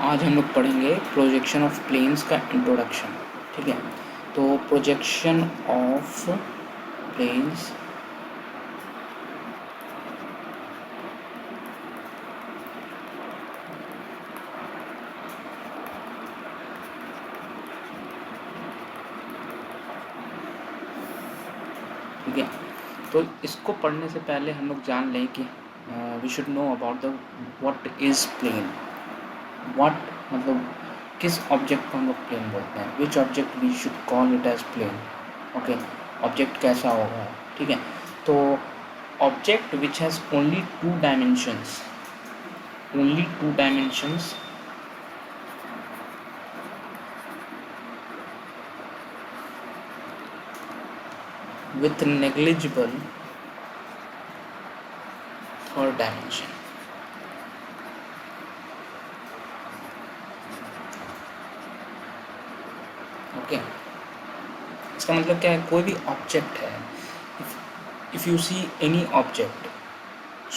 आज हम लोग पढ़ेंगे प्रोजेक्शन ऑफ प्लेन्स का इंट्रोडक्शन। ठीक है, तो प्रोजेक्शन ऑफ प्लेन्स ठीक है, तो इसको पढ़ने से पहले हम लोग जान लें कि we should know about the what is plane. What मतलब किस ऑब्जेक्ट को हम लोग प्लेन बोलते हैं, which object we should call it as plane. Okay, object कैसा होगा। ठीक है, तो object which has only two dimensions with negligible third dimension। Okay, इसका मतलब क्या है, कोई भी ऑब्जेक्ट है, if you see any object,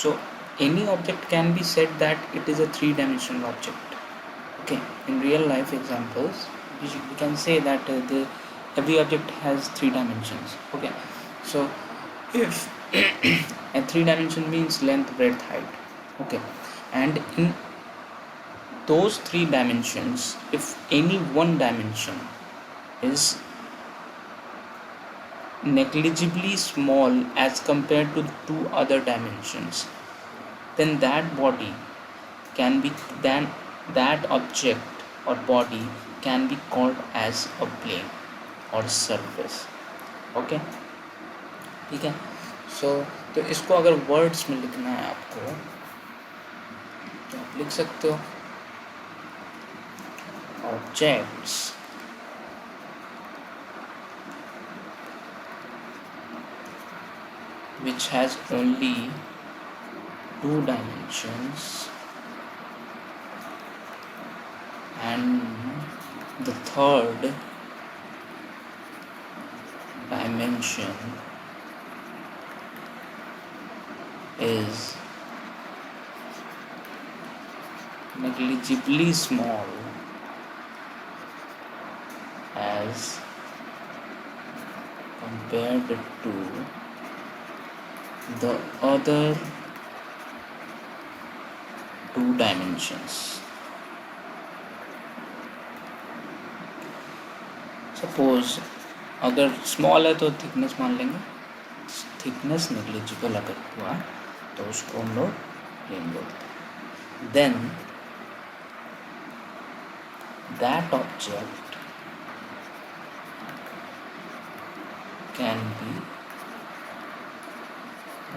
so any object can be said that it is a three-dimensional object। okay, in real life examples we can say that every object has three dimensions। okay, so if a three dimension means length, breadth, height। okay, and in those three dimensions, if any one dimension is negligibly small as compared to two other dimensions, then that body can be, then that object or body can be called as a plane or surface। okay, ठीक है, so तो इसको अगर words में लिखना है आपको तो आप लिख सकते हो objects which has only two dimensions and the third dimension is negligibly small as compared to the other two dimensions। Suppose अगर स्मॉल है तो थिकनेस मान लेंगे, थिकनेस नेग्लिजिबल अगर हुआ तो उसको हम लोग प्लेन बोलते हैं। Then that object can be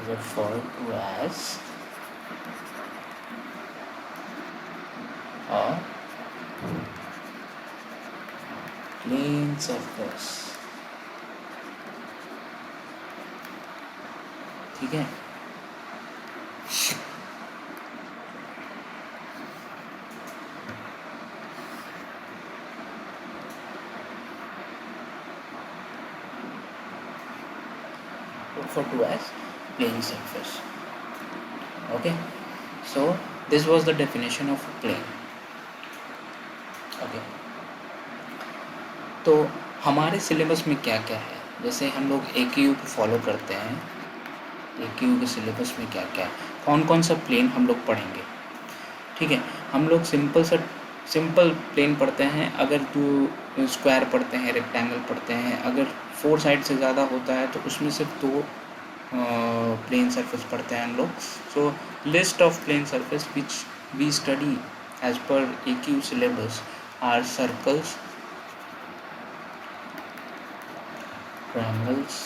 referred to as a plane surface। ठीक है, referred to as plane surface। okay, so this was the definition of a plane। okay, तो हमारे सिलेबस में क्या क्या है, जैसे हम लोग AQU को फॉलो करते हैं, AQU के सिलेबस में क्या क्या है, कौन कौन सा प्लेन हम लोग पढ़ेंगे। ठीक है, हम लोग सिंपल प्लेन पढ़ते हैं, अगर दो स्क्वायर पढ़ते हैं, रेक्टेंगल पढ़ते हैं, अगर 4 साइड से ज़्यादा होता है तो उसमें सिर्फ 2 प्लेन सरफेस पढ़ते हैं हम लोग। So list of plane surface which we study as per AQU syllabus are circles, triangles,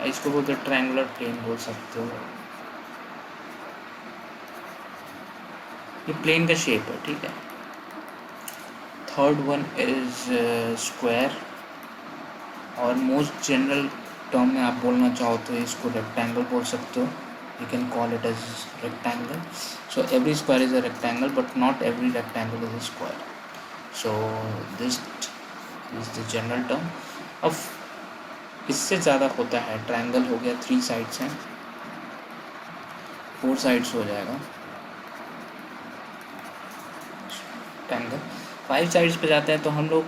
इसको बोलते हैं ट्रायंगुलर प्लेन बोल सकते हो, ये प्लेन का शेप है। ठीक है, थर्ड वन इज स्क्वायर, और मोस्ट जनरल टर्म में आप बोलना चाहो तो इसको रेक्टेंगल बोल सकते हो, you can call it as rectangle. So every square is a rectangle but not every rectangle is a square. So this is the general term. अब इससे ज़्यादा होता है, ट्रायंगल हो गया 3 साइड्स हैं, 4 साइड्स हो जाएगा, रेक्टेंगल 5 साइड्स पे जाते हैं, तो हम लोग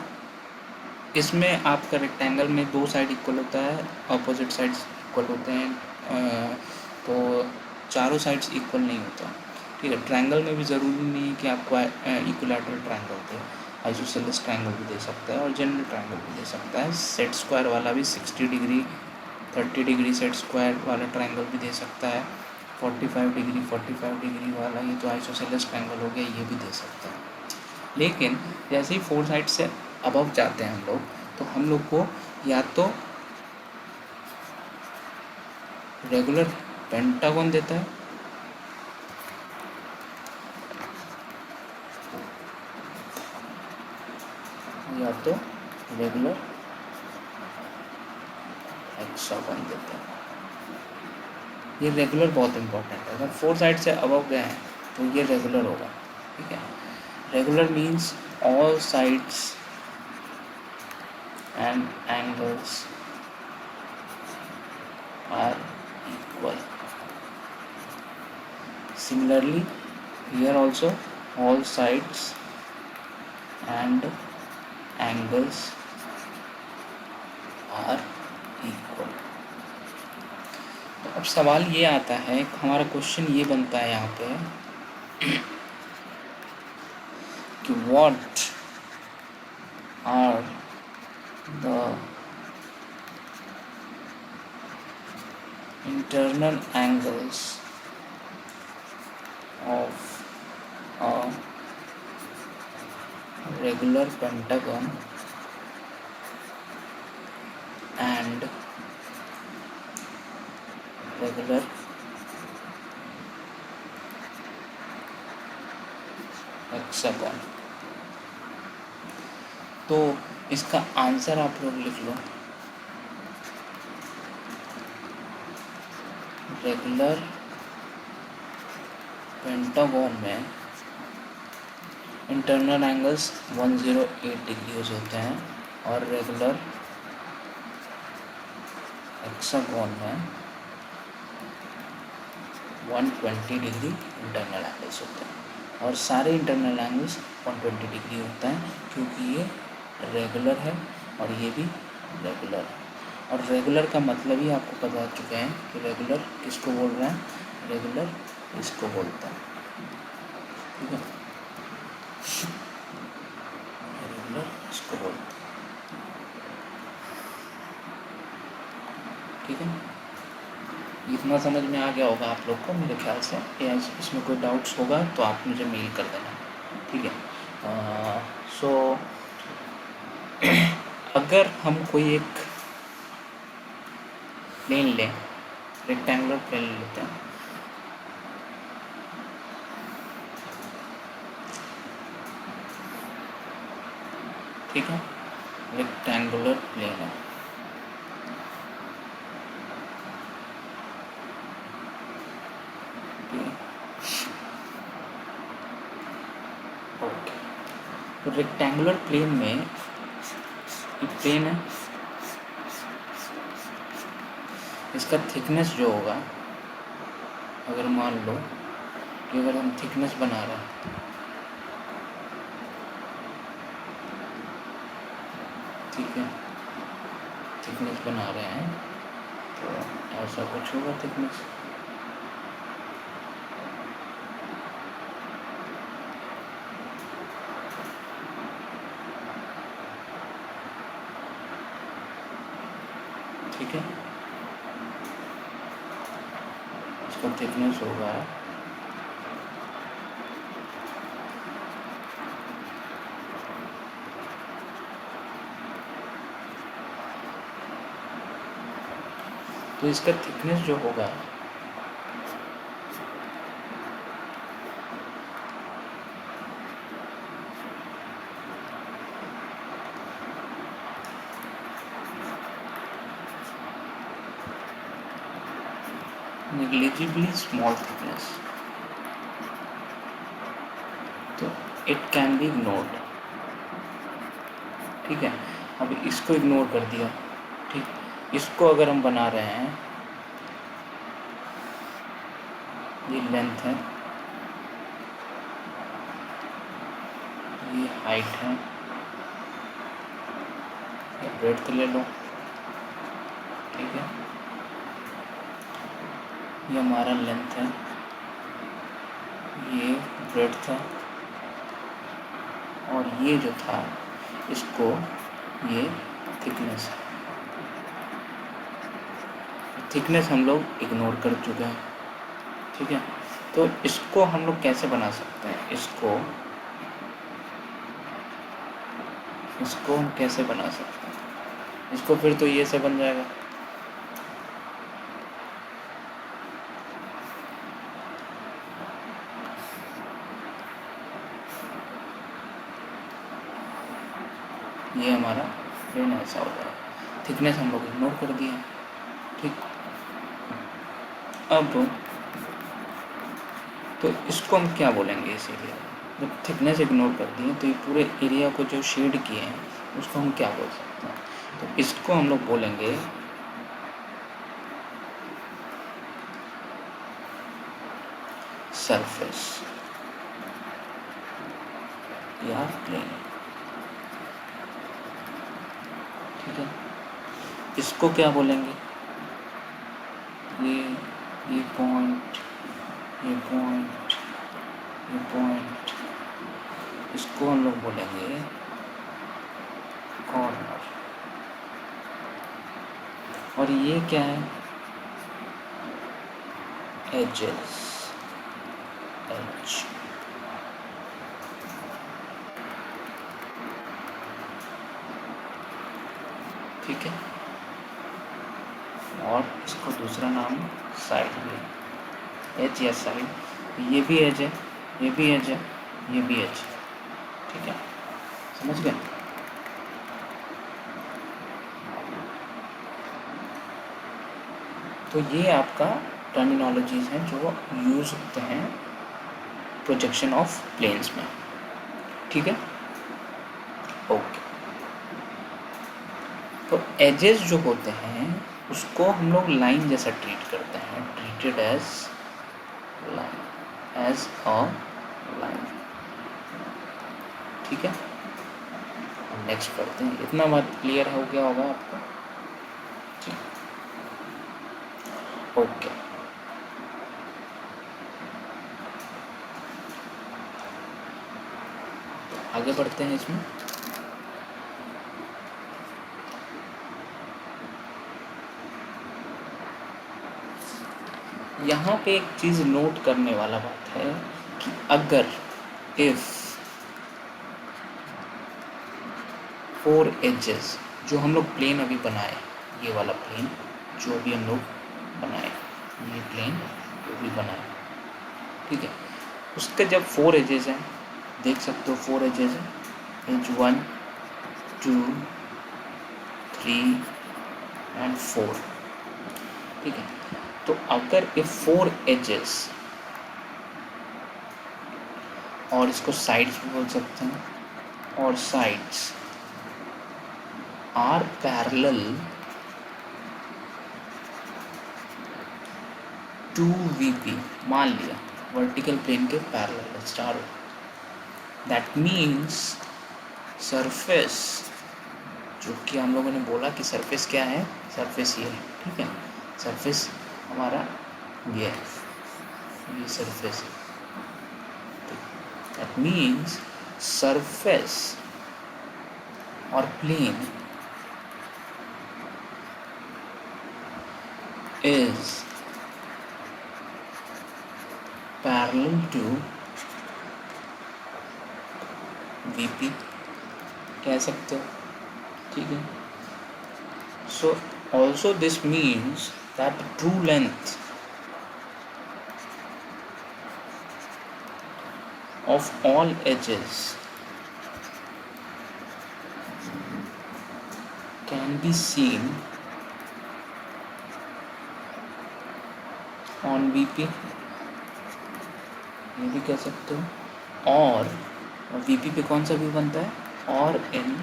इसमें आपका रेक्टेंगल में 2 साइड इक्वल होता है, अपोजिट साइड्स इक्वल होते हैं, तो चारों साइड्स इक्वल नहीं होता। ठीक है, ट्रायंगल में भी ज़रूरी नहीं है कि आपको इक्विलैटरल ट्रायंगल दे, आइसोसेलेस ट्रायंगल भी दे सकता है और जनरल ट्रायंगल भी दे सकता है। सेट स्क्वायर वाला भी 60 डिग्री 30 डिग्री सेट स्क्वायर वाला ट्रायंगल भी दे सकता है। 45 डिग्री वाला, ये तो आइसोसेलेस ट्रायंगल हो गया, ये भी दे सकता है। लेकिन जैसे ही 4 साइड से अबव जाते हैं हम लोग, तो हम लोग को या तो रेगुलर पेंटागन देता है या तो रेगुलर हेक्सागन देता है। ये रेगुलर बहुत इंपॉर्टेंट है। अगर 4 साइड से अबव गए हैं तो ये रेगुलर होगा। ठीक है, regular means all sides and angles are equal. Similarly, here also all sides and angles are equal. तो अब सवाल ये आता है, हमारा क्वेश्चन ये बनता है यहाँ पे कि what are the internal angles of a regular pentagon and regular hexagon। तो इसका आंसर आप लोग लिख लो, रेगुलर पेंटागन में इंटरनल एंगल्स 108 डिग्रीज होते हैं और रेगुलर हेक्सागन में 120 डिग्री इंटरनल एंगल्स होते हैं। और सारे इंटरनल एंगल्स 120 डिग्री होते हैं क्योंकि ये रेगुलर है और ये भी रेगुलर है। और रेगुलर का मतलब ही आपको पता चुका है कि रेगुलर किसको बोल रहे हैं, रेगुलर इसको बोलते हैं। ठीक है, रेगुलर इसको बोलते हैं। ठीक है, इतना समझ में आ गया होगा आप लोग को मेरे ख्याल से। या इसमें कोई डाउट्स होगा तो आप मुझे मेल कर देना। ठीक है, सो अगर हम कोई एक प्लेन लें, रेक्टेंगुलर प्लेन लेते हैं, ठीक है, रेक्टेंगुलर प्लेन है, ओके। तो रेक्टेंगुलर प्लेन में एक प्लेन है, इसका थिकनेस जो होगा, अगर मान लो कि अगर हम थिकनेस बना रहे हैं, ठीक है, थिकनेस बना रहे हैं तो ऐसा कुछ होगा थिकनेस। ठीक है, इसका थिकनेस होगा तो इसका थिकनेस जो होगा negligibly small thickness, तो it can be ignored। ठीक है, अब इसको इग्नोर कर दिया। ठीक, इसको अगर हम बना रहे हैं, ये लेंथ है, ये हाइट है, ये ब्रेड्थ ले लो, ठीक है, ये हमारा लेंथ है, ये ब्रेड्थ था, और ये जो था इसको ये थिकनेस है। थिकनेस हम लोग इग्नोर कर चुके हैं, ठीक है। तो इसको हम लोग कैसे बना सकते हैं, इसको हम कैसे बना सकते हैं, इसको फिर तो ये से बन जाएगा, ये हमारा प्लेन ऐसा हो जाएगा। थिकनेस हम लोग इग्नोर कर दिए, ठीक। अब तो इसको हम क्या बोलेंगे, इस एरिया जब थिकनेस इग्नोर कर दिए तो ये पूरे एरिया को जो शेड किए हैं उसको हम क्या बोल सकते हैं, तो इसको हम लोग बोलेंगे सरफेस या प्लेन, ठीक है। इसको क्या बोलेंगे, ये पॉइंट, ये पॉइंट, ये पॉइंट, इसको हम लोग बोलेंगे कॉर्नर। और ये क्या है, एजेस, एज, ठीक है। और इसको दूसरा नाम साइड भी, एज या साइड, ये भी एज है, ये भी एज है, ये भी एज है, ठीक है, समझ गए। तो ये आपका टर्मिनोलॉजीज हैं जो यूज होते हैं प्रोजेक्शन ऑफ प्लेन्स में, ठीक है, ओके। तो एजेस जो होते हैं उसको हम लोग लाइन जैसा ट्रीट करते हैं, treated as line, as a line, ठीक है। नेक्स्ट पढ़ते हैं, इतना बात क्लियर हो गया होगा आपको, ठीक, ओके। आगे बढ़ते हैं इसमें, यहाँ पे एक चीज़ नोट करने वाला बात है कि अगर इफ 4 एजेस जो हम लोग प्लेन अभी बनाए, ये वाला प्लेन जो अभी हम लोग बनाए, ये प्लेन जो भी बनाए, ठीक है, उसके जब 4 एजेस हैं, देख सकते हो 4 एजेस हैं, एज 1 2 3 एंड 4, ठीक है। तो अगर ये 4 एजेस, और इसको साइड्स भी बोल सकते हैं, और sides are parallel to VP, मान लिया वर्टिकल प्लेन के parallel star, that means surface, जो कि हम लोगों ने बोला कि सरफेस क्या है, सरफेस ये है, ठीक है, सरफेस हमारा ये है, ये सरफेस है, दैट मीन्स सरफेस और plane is parallel to VP कह सकते हो, ठीक है। So also this means that the true length of all edges can be seen on VP, ये भी कह सकते हो, और VP पे कौन सा व्यू बनता है, और इन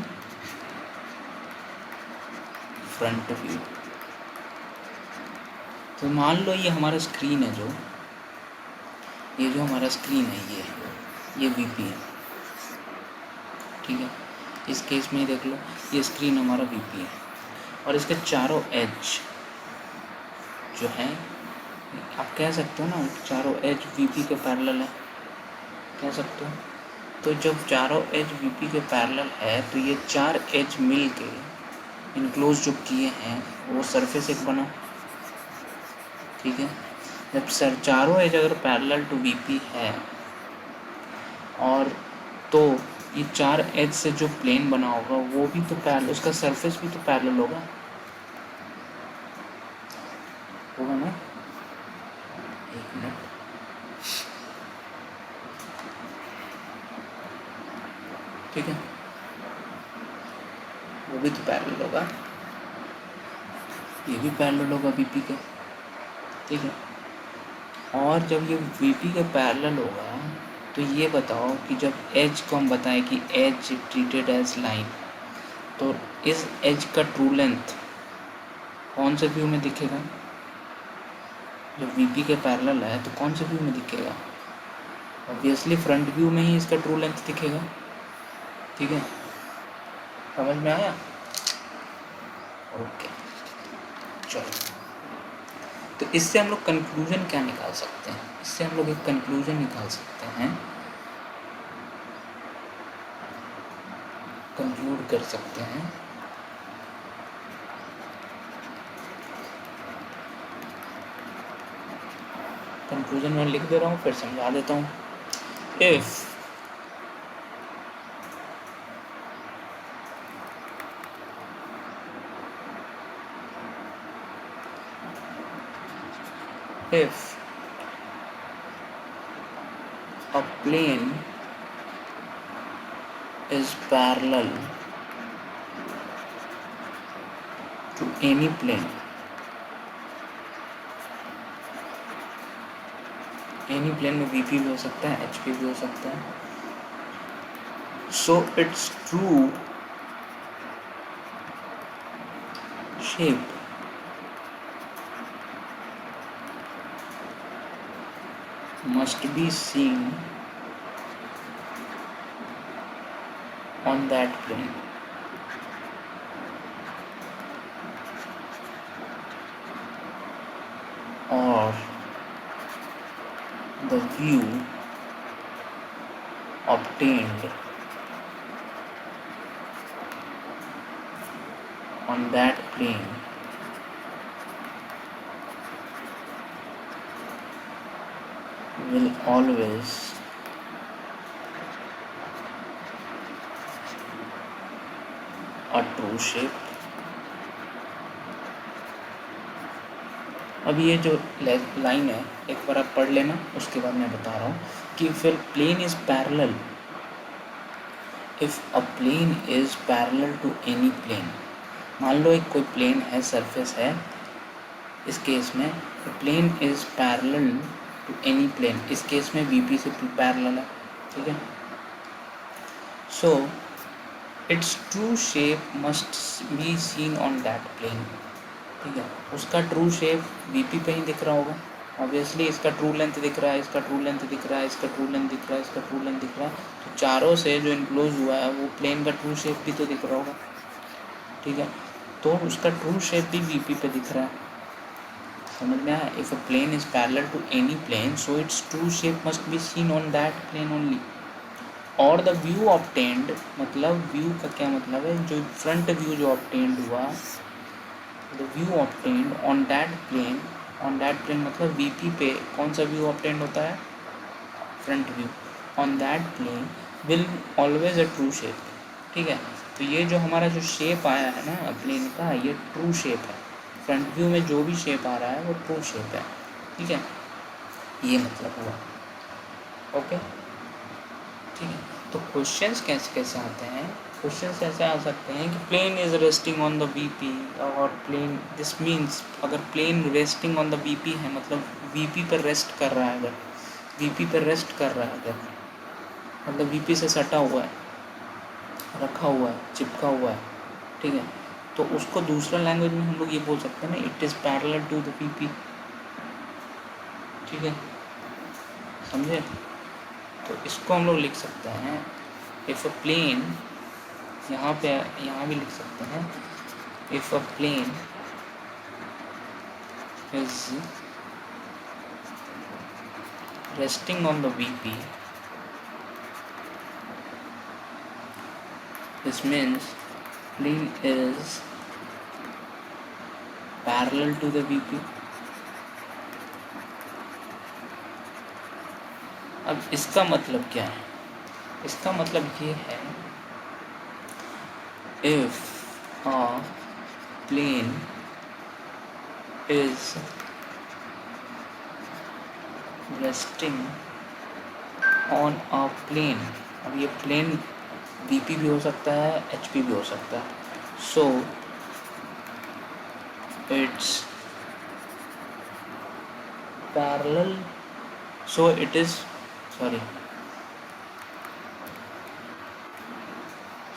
फ्रंट व्यू। तो मान लो ये हमारा स्क्रीन है, ये जो हमारा स्क्रीन है, ये VP है, ठीक है, इस केस में ही देख लो, ये स्क्रीन हमारा वीपी है और इसके चारों एज जो है, आप कह सकते हो ना, चारों एज वीपी के पैरेलल है, कह सकते हो। तो जब चारों एज वीपी के पैरेलल है तो ये चार एज मिल के इनक्लोज जो किए हैं वो सरफेस एक बना, ठीक है। जब चारों एज अगर पैरेलल टू वीपी है और तो ये चार एज से जो प्लेन बना होगा वो भी तो पैरेलल, उसका सरफेस भी तो पैरेलल होगा ना। एक मिनट, ठीक है, वो भी तो पैरेलल होगा, ये भी पैरेलल होगा वीपी के, ठीक है। और जब ये वीपी के पैरेलल होगा तो ये बताओ कि जब एज को हम बताएं कि एज ट्रीटेड एज लाइन, तो इस एज का ट्रू लेंथ कौन से व्यू में दिखेगा? जब वीपी के पैरेलल है तो कौन से व्यू में दिखेगा? ऑब्वियसली फ्रंट व्यू में ही इसका ट्रू लेंथ दिखेगा, ठीक है, समझ में आया? ओके, चलो, तो इससे हम लोग कंक्लूजन क्या निकाल सकते हैं? इससे हम लोग एक कंक्लूजन निकाल सकते हैं, कंक्लूड कर सकते हैं कंक्लूजन मैं लिख दे रहा हूँ, फिर समझा देता हूँ। If a plane is parallel to any plane, any plane में वीपी भी हो सकता है, एचपी भी हो सकता है, so it's true shape must be seen on that plane. Or the view obtained on that plane will always a true shape. अब ये जो लाइन है एक बार आप पढ़ लेना, उसके बाद मैं बता रहा हूँ कि फिर plane is parallel, if a plane is parallel to any plane, मान लो एक कोई प्लेन है, सरफेस है, इस केस में plane is parallel to any plane, इस केस में वीपी से पैरेलल है, ठीक है। So it's true shape must be seen on that plane, ठीक है, उसका ट्रू शेप वीपी पे ही दिख रहा होगा, ऑब्वियसली इसका ट्रू लेंथ दिख रहा है, इसका ट्रू लेंथ दिख रहा है, इसका ट्रू लेंथ दिख रहा है, इसका ट्रू लेंथ दिख रहा है, तो चारों से जो इनक्लोज हुआ है वो प्लेन का ट्रू शेप भी तो दिख रहा होगा, ठीक है, तो उसका ट्रू शेप भी वीपी पे दिख रहा है, समझ में आया? If a plane is parallel to any plane so it's true shape must be seen on that plane only, और द व्यू ऑब्टेन्ड, मतलब व्यू का क्या मतलब है, जो फ्रंट व्यू जो ऑब्टेन्ड हुआ, the view obtained on that plane मतलब वीपी पे कौन सा व्यू ऑब्टेन्ड होता है? Front view, on that plane will always a true shape, ठीक है। तो ये जो हमारा जो शेप आया है ना प्लेन का, ये ट्रू शेप है, फ्रंट व्यू में जो भी शेप आ रहा है वो ट्रू शेप है, ठीक है, ये मतलब हुआ, ओके, ठीक है। तो क्वेश्चंस कैसे कैसे आते हैं? क्वेश्चंस ऐसे आ सकते हैं कि plane is resting on the VP, और प्लेन, दिस मीन्स अगर plane resting on the VP है मतलब वीपी पर रेस्ट कर रहा है, अगर वीपी पर रेस्ट कर रहा है, अगर मतलब वीपी से सटा हुआ है, रखा हुआ है, चिपका हुआ है, ठीक है, तो उसको दूसरा लैंग्वेज में हम लोग ये बोल सकते हैं ना, it is parallel to the VP, ठीक है, समझे? तो इसको हम लोग लिख सकते हैं, इफ अ प्लेन यहाँ पे यहाँ भी लिख सकते हैं, if a plane is resting on the VP, this means plane is parallel to the VP. अब इसका मतलब क्या है? इसका मतलब ये है, if a plane is resting on a plane, अब ये प्लेन VP भी हो सकता है, HP भी हो सकता है, so it's parallel, so it is sorry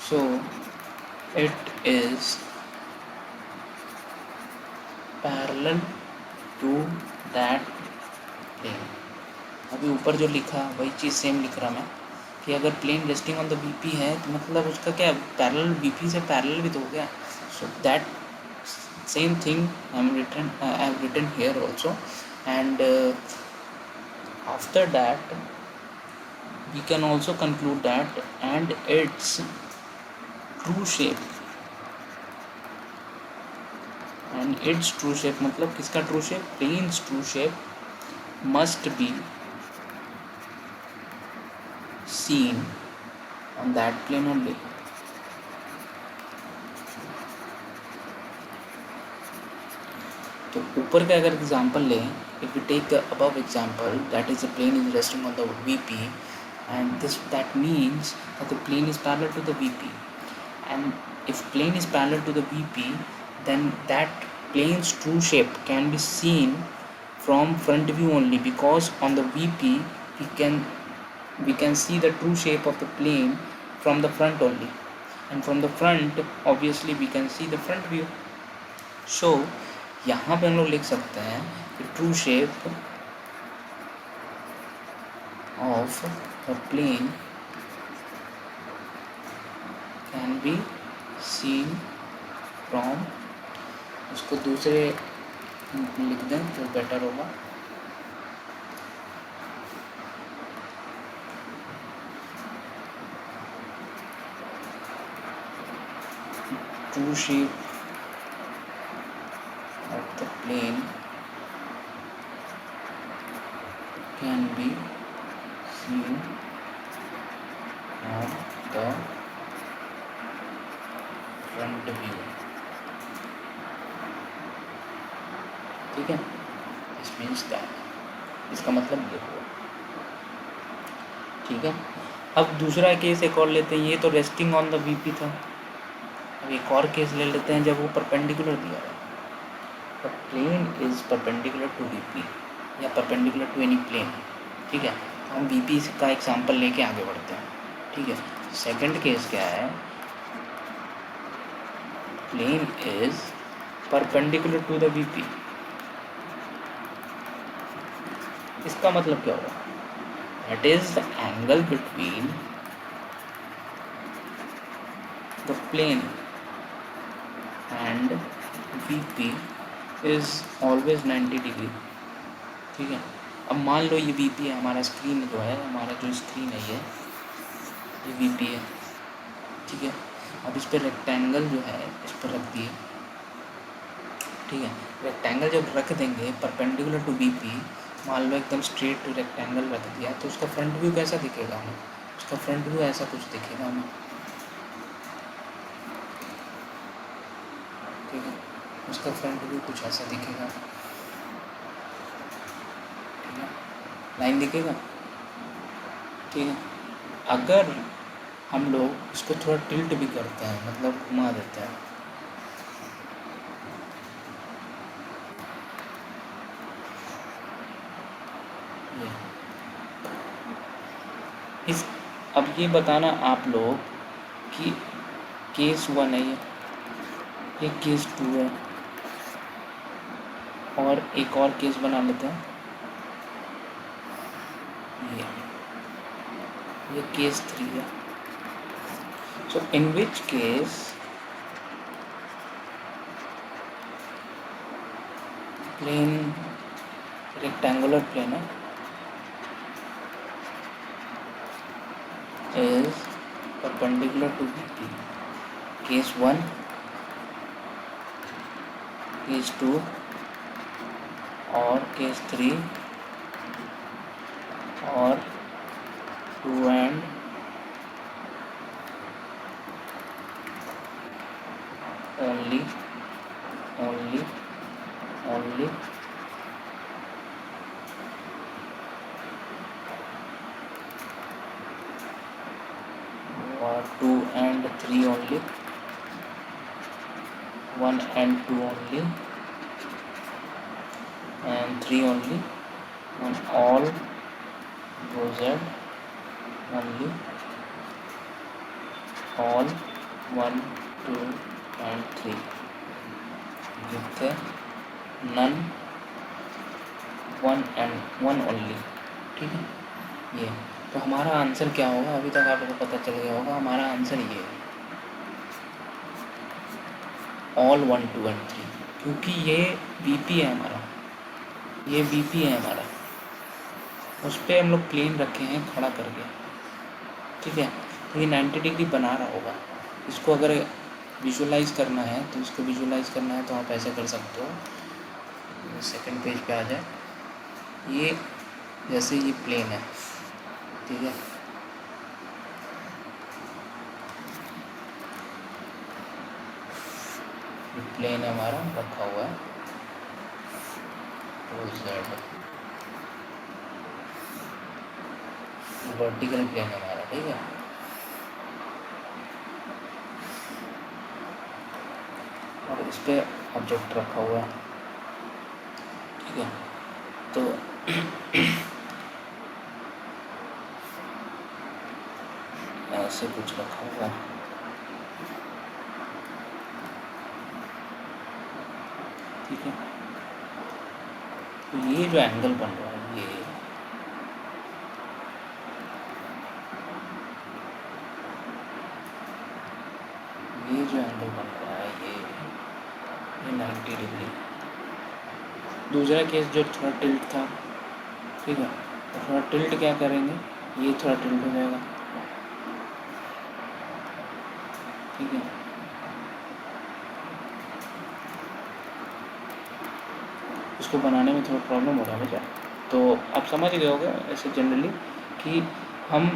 so it is parallel to that plane. अभी ऊपर जो लिखा वही चीज़ सेम लिख रहा मैं, कि अगर plane resting on the VP है तो मतलब उसका क्या पैरेलल, VP से पैरेलल भी तो हो गया, so that same thing I have written here also, and after that we can also conclude that and its true shape, and its true shape मतलब किसका true shape? plane's true shape must be seen on that plane only. तो ऊपर का अगर example लें, if we take the above example, that is the plane is resting on the VP, and that means that the plane is parallel to the VP, and if plane is parallel to the VP, then that plane's true shape can be seen from front view only, because on the VP we can see the true shape of the plane from the front only, and from the front obviously we can see the front view. So यहाँ पे हम लोग लिख सकते हैं कि true shape of the plane can be seen from, उसको दूसरे लिख दें तो बेटर होगा, true shape of the plane can be seen on the front view. ठीक है, this means that, इसका मतलब ये हुआ। ठीक है, अब दूसरा केस एक और लेते हैं, ये तो रेस्टिंग ऑन द VP था, अब एक और केस ले लेते हैं जब वो परपेंडिकुलर दिया है, the plane is perpendicular to VP या perpendicular to any plane। ठीक है, तो हम VP का एग्जांपल लेके आगे बढ़ते हैं। ठीक है, सेकंड केस क्या है, plane is perpendicular to the VP, इसका मतलब क्या होगा, that is the angle between the plane and VP is always 90 degree. ठीक है, अब मान लो ये VP है, हमारा स्क्रीन जो है, हमारा जो स्क्रीन है ये VP है। ठीक है, अब इस पर रेक्टेंगल जो है इस पर रख दिए। ठीक है, रेक्टेंगल जब रख देंगे परपेंडिकुलर टू VP, मान लो एकदम स्ट्रेट रेक्टेंगल रख दिया, तो उसका फ्रंट व्यू कैसा दिखेगा हमें, उसका फ्रंट व्यू ऐसा कुछ दिखेगा हमें। ठीक है, उसका फ्रंट व्यू कुछ ऐसा दिखेगा। ठीक है, लाइन दिखेगा। ठीक है, अगर हम लोग इसको थोड़ा टिल्ट भी करते हैं, मतलब घुमा देते हैं, इस अब ये बताना आप लोग कि केस 1 है ये केस 2 है, और एक और केस बना लेते हैं, ये केस 3 है। So in which case plane, rectangular plane is perpendicular to VP. Case 1, case 2 or case 3 or 2 and only 2 and 3 only, 1 and 2 only, and 3 only, and all goes at only, all 1, 2 and 3 with none 1 and 1 only. ठीक है, ये तो हमारा answer क्या होगा? अभी तक आप लोगों को पता चल गया होगा हमारा आंसर ये है, ऑल 1, 2 and 3, क्योंकि ये बीपी है हमारा, ये बीपी है हमारा, उस पर हम लोग प्लेन रखे हैं खड़ा करके, ठीक है। तो ये 90 डिग्री बना रहा होगा। इसको अगर विजुअलाइज करना है तो इसको विजुअलाइज करना है तो आप ऐसे कर सकते हो, सेकंड पेज पे आ जाए, ये जैसे ये प्लेन है, ठीक है, ये प्लेन हमारा रखा हुआ है Z, वर्टिकल प्लेन हमारा, ठीक है। और इस पे ऑब्जेक्ट रखा हुआ है, ठीक है। तो ऐसे कुछ रखा हुआ है, ठीक है। तो ये जो एंगल बन रहा है, ये जो एंगल बन रहा है ये 90 डिग्री। दूसरा केस जो थोड़ा टिल्ट था, ठीक है, तो थोड़ा टिल्ट क्या करेंगे, ये थोड़ा टिल्ट हो जाएगा, ठीक है। इसको बनाने में थोड़ा प्रॉब्लम हो रहा है मुझे, तो आप समझ गए होगे ऐसे जनरली कि हम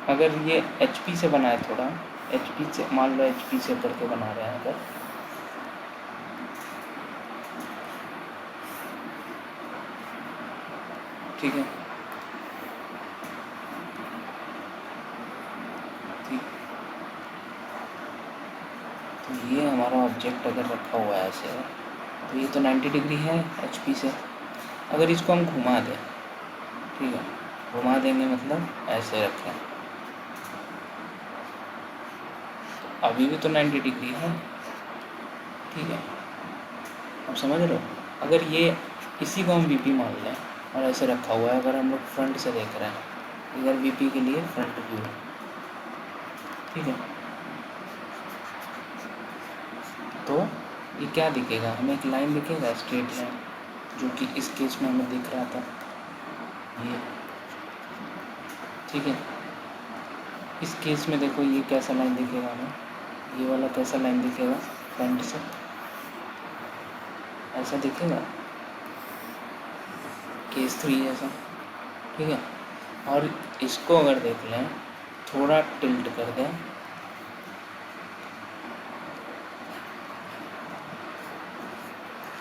अगर ये HP से बनाए, थोड़ा HP से, मान लो HP से करके बना रहे हैं अगर, ठीक है, ठीक। तो ये हमारा ऑब्जेक्ट अगर रखा हुआ है ऐसे, तो ये तो 90 डिग्री है HP से। अगर इसको हम घुमा दें, ठीक है, घुमा देंगे मतलब ऐसे रखें, तो अभी भी तो 90 डिग्री है, ठीक है। आप समझ रहे हो? अगर ये इसी को हम VP मान लें और ऐसे रखा हुआ है, अगर हम लोग फ्रंट से देख रहे हैं, इधर VP के लिए फ्रंट व्यू, ठीक है, तो ये क्या दिखेगा, हमें एक लाइन दिखेगा, स्ट्रेट लाइन, जो कि इस केस में हमें दिख रहा था ये, ठीक है। इस केस में देखो ये कैसा लाइन दिखेगा हमें, ये वाला कैसा लाइन दिखेगा, फ्रंट से ऐसा दिखेगा, केस 3 जैसा, ठीक है। और इसको अगर देख लें, थोड़ा टिल्ट कर दें,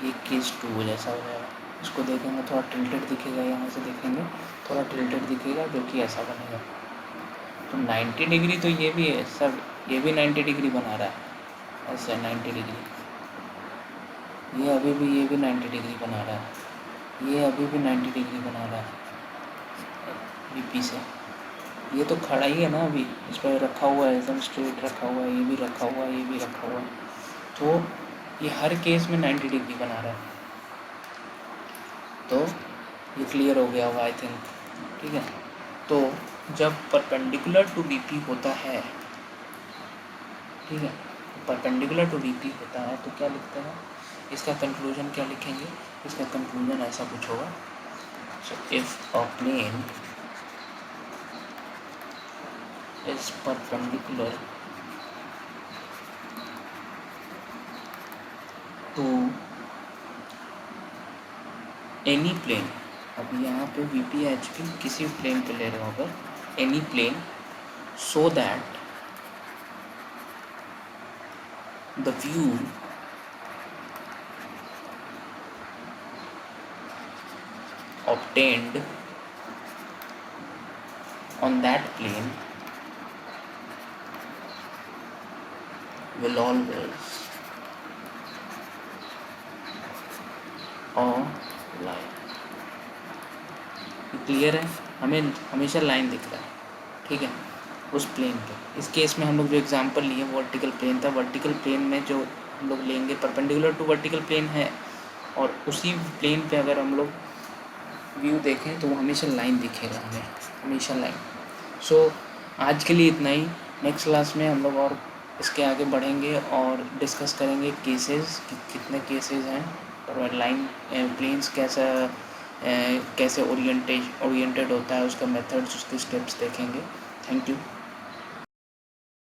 ये केस 2 जैसा हो जाएगा। इसको देखेंगे थोड़ा टिल्टेड दिखेगा, यहाँ से देखेंगे थोड़ा टिल्टेड दिखेगा, जो कि ऐसा बनेगा। तो 90 डिग्री तो ये भी है सर, ये भी 90 डिग्री बना रहा है ऐसे, 90 डिग्री, ये अभी भी, ये भी 90 डिग्री बना रहा है, ये अभी भी 90 डिग्री बना रहा है VP से। ये तो खड़ा ही है ना, अभी इस पर रखा हुआ है, एकदम स्ट्रेट रखा हुआ है, ये भी रखा हुआ है, ये भी रखा हुआ है, तो ये हर केस में 90 डिग्री बना रहा है। तो ये क्लियर हो गया होगा आई थिंक, ठीक है। तो जब परपेंडिकुलर टू VP होता है, ठीक है। परपेंडिकुलर टू वीपी होता है तो क्या लिखते हैं, इसका कंक्लूजन क्या लिखेंगे, इसका कंक्लूजन ऐसा कुछ होगा। So if a plane is perpendicular to any plane, अब यहाँ पे वी पी एच पी किसी प्लेन पे ले रहे हो अगर, any plane, so that the view obtained on that plane will always line, clear है, हमें हमेशा लाइन दिख रहा है, ठीक है, उस प्लेन पे। इस केस में हम लोग जो एग्जांपल लिए वर्टिकल प्लेन था, वर्टिकल प्लेन में जो हम लोग लेंगे परपेंडिकुलर टू वर्टिकल प्लेन है, और उसी प्लेन पे अगर हम लोग व्यू देखें तो वो हमेशा लाइन दिखेगा हमें, हमेशा लाइन। सो आज के लिए इतना ही, नेक्स्ट क्लास में हम लोग और इसके आगे बढ़ेंगे और डिस्कस करेंगे केसेस, कितने केसेस हैं, और लाइन प्लेन्स कैसे ओरिएंटेड होता है, उसका मेथड्स, उसके स्टेप्स देखेंगे। Thank you.